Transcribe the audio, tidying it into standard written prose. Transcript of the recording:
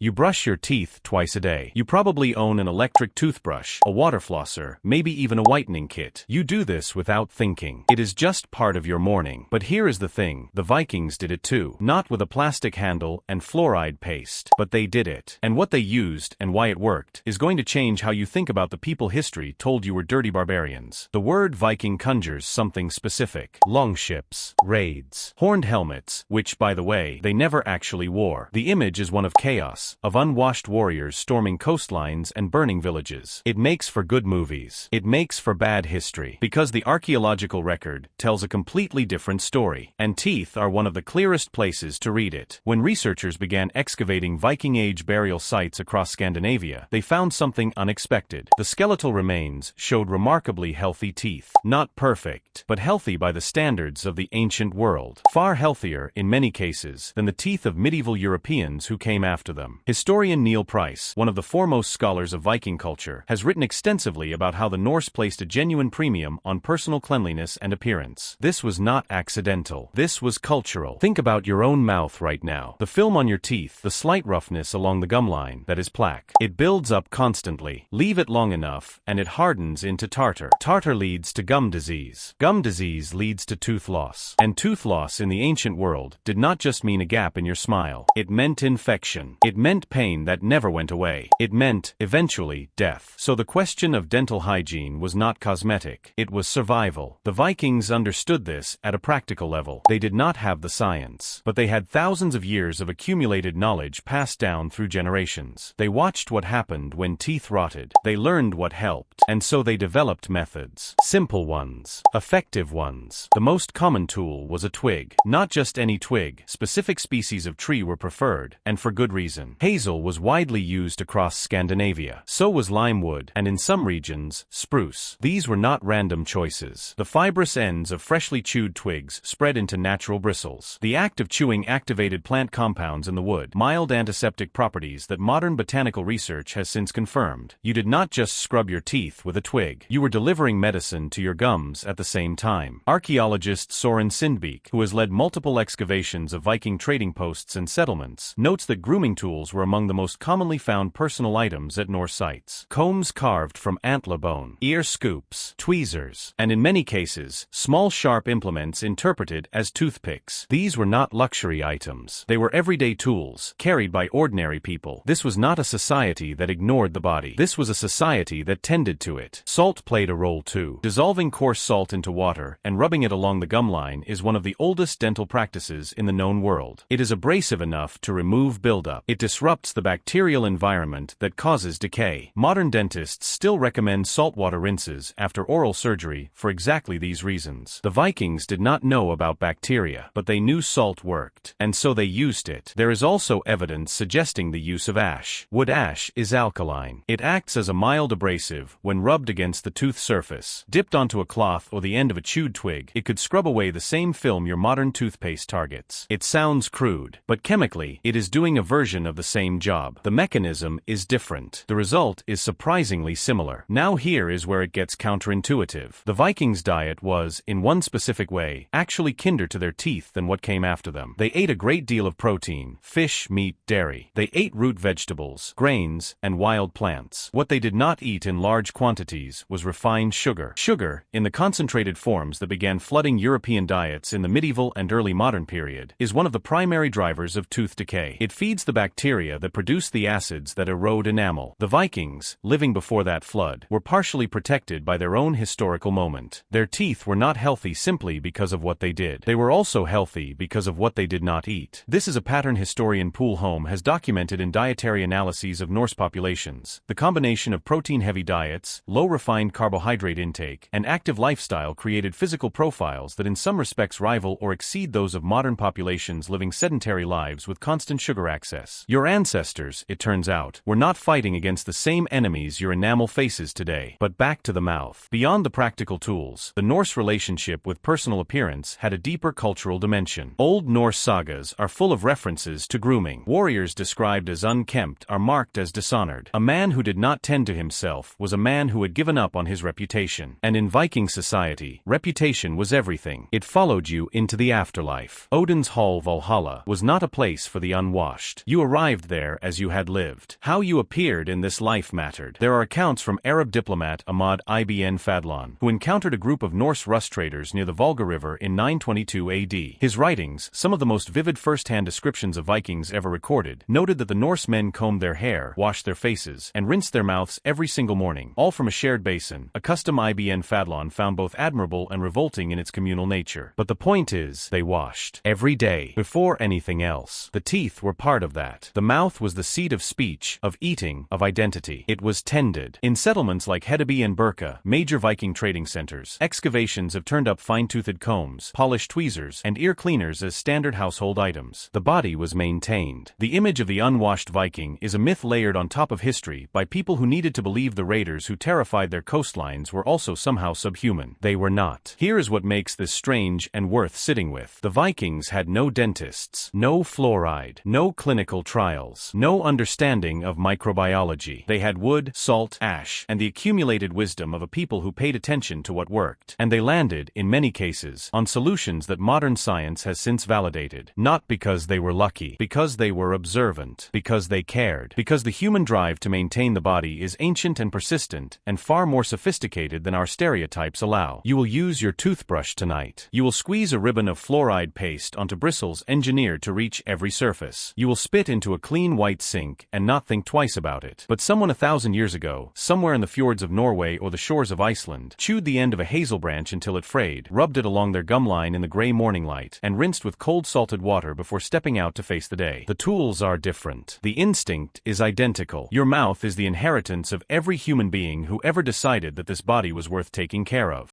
You brush your teeth twice a day. You probably own an electric toothbrush, a water flosser, maybe even a whitening kit. You do this without thinking. It is just part of your morning. But here is the thing, the Vikings did it too. Not with a plastic handle and fluoride paste, but they did it. And what they used and why it worked is going to change how you think about the people history told you were dirty barbarians. The word Viking conjures something specific. Longships, raids, horned helmets, which, by the way, they never actually wore. The image is one of chaos, of unwashed warriors storming coastlines and burning villages. It makes for good movies. It makes for bad history. Because the archaeological record tells a completely different story. And teeth are one of the clearest places to read it. When researchers began excavating Viking-age burial sites across Scandinavia, they found something unexpected. The skeletal remains showed remarkably healthy teeth. Not perfect, but healthy by the standards of the ancient world. Far healthier, in many cases, than the teeth of medieval Europeans who came after them. Historian Neil Price, one of the foremost scholars of Viking culture, has written extensively about how the Norse placed a genuine premium on personal cleanliness and appearance. This was not accidental. This was cultural. Think about your own mouth right now. The film on your teeth, the slight roughness along the gum line, that is plaque. It builds up constantly. Leave it long enough, and it hardens into tartar. Tartar leads to gum disease. Gum disease leads to tooth loss. And tooth loss in the ancient world did not just mean a gap in your smile. It meant infection. It meant pain that never went away. It meant, eventually, death. So the question of dental hygiene was not cosmetic. It was survival. The Vikings understood this at a practical level. They did not have the science, but they had thousands of years of accumulated knowledge passed down through generations. They watched what happened when teeth rotted. They learned what helped, and so they developed methods. Simple ones. Effective ones. The most common tool was a twig. Not just any twig. Specific species of tree were preferred, and for good reason. Hazel was widely used across Scandinavia. So was lime wood, and in some regions, spruce. These were not random choices. The fibrous ends of freshly chewed twigs spread into natural bristles. The act of chewing activated plant compounds in the wood, mild antiseptic properties that modern botanical research has since confirmed. You did not just scrub your teeth with a twig. You were delivering medicine to your gums at the same time. Archaeologist Soren Sindbeck, who has led multiple excavations of Viking trading posts and settlements, notes that grooming tools were among the most commonly found personal items at Norse sites. Combs carved from antler bone, ear scoops, tweezers, and in many cases, small sharp implements interpreted as toothpicks. These were not luxury items. They were everyday tools, carried by ordinary people. This was not a society that ignored the body. This was a society that tended to it. Salt played a role too. Dissolving coarse salt into water and rubbing it along the gum line is one of the oldest dental practices in the known world. It is abrasive enough to remove buildup. It disrupts the bacterial environment that causes decay. Modern dentists still recommend saltwater rinses after oral surgery for exactly these reasons. The Vikings did not know about bacteria, but they knew salt worked, and so they used it. There is also evidence suggesting the use of ash. Wood ash is alkaline. It acts as a mild abrasive when rubbed against the tooth surface. Dipped onto a cloth or the end of a chewed twig, it could scrub away the same film your modern toothpaste targets. It sounds crude, but chemically, it is doing a version of the same job. The mechanism is different. The result is surprisingly similar. Now here is where it gets counterintuitive. The Vikings' diet was, in one specific way, actually kinder to their teeth than what came after them. They ate a great deal of protein, fish, meat, dairy. They ate root vegetables, grains, and wild plants. What they did not eat in large quantities was refined sugar. Sugar, in the concentrated forms that began flooding European diets in the medieval and early modern period, is one of the primary drivers of tooth decay. It feeds the bacteria that produce the acids that erode enamel. The Vikings, living before that flood, were partially protected by their own historical moment. Their teeth were not healthy simply because of what they did. They were also healthy because of what they did not eat. This is a pattern historian Poolholm has documented in dietary analyses of Norse populations. The combination of protein-heavy diets, low refined carbohydrate intake, and active lifestyle created physical profiles that in some respects rival or exceed those of modern populations living sedentary lives with constant sugar access. Your ancestors, it turns out, were not fighting against the same enemies your enamel faces today. But back to the mouth. Beyond the practical tools, the Norse relationship with personal appearance had a deeper cultural dimension. Old Norse sagas are full of references to grooming. Warriors described as unkempt are marked as dishonored. A man who did not tend to himself was a man who had given up on his reputation. And in Viking society, reputation was everything. It followed you into the afterlife. Odin's Hall Valhalla was not a place for the unwashed. You arrived arrived there as you had lived. How you appeared in this life mattered. There are accounts from Arab diplomat Ahmad ibn Fadlan, who encountered a group of Norse rust traders near the Volga River in 922 AD. His writings, some of the most vivid first-hand descriptions of Vikings ever recorded, noted that the Norse men combed their hair, washed their faces, and rinsed their mouths every single morning, all from a shared basin, a custom ibn Fadlan found both admirable and revolting in its communal nature. But the point is, they washed every day, before anything else. The teeth were part of that. The mouth was the seat of speech, of eating, of identity. It was tended. In settlements like Hedeby and Burka, major Viking trading centers, excavations have turned up fine-toothed combs, polished tweezers, and ear cleaners as standard household items. The body was maintained. The image of the unwashed Viking is a myth layered on top of history by people who needed to believe the raiders who terrified their coastlines were also somehow subhuman. They were not. Here is what makes this strange and worth sitting with. The Vikings had no dentists, no fluoride, no clinical trials, no understanding of microbiology. They had wood, salt, ash, and the accumulated wisdom of a people who paid attention to what worked. And they landed, in many cases, on solutions that modern science has since validated. Not because they were lucky, because they were observant, because they cared, because the human drive to maintain the body is ancient and persistent, and far more sophisticated than our stereotypes allow. You will use your toothbrush tonight. You will squeeze a ribbon of fluoride paste onto bristles engineered to reach every surface. You will spit into a clean white sink and not think twice about it. But someone 1,000 years ago, somewhere in the fjords of Norway or the shores of Iceland, chewed the end of a hazel branch until it frayed, rubbed it along their gum line in the gray morning light, and rinsed with cold salted water before stepping out to face the day. The tools are different. The instinct is identical. Your mouth is the inheritance of every human being who ever decided that this body was worth taking care of.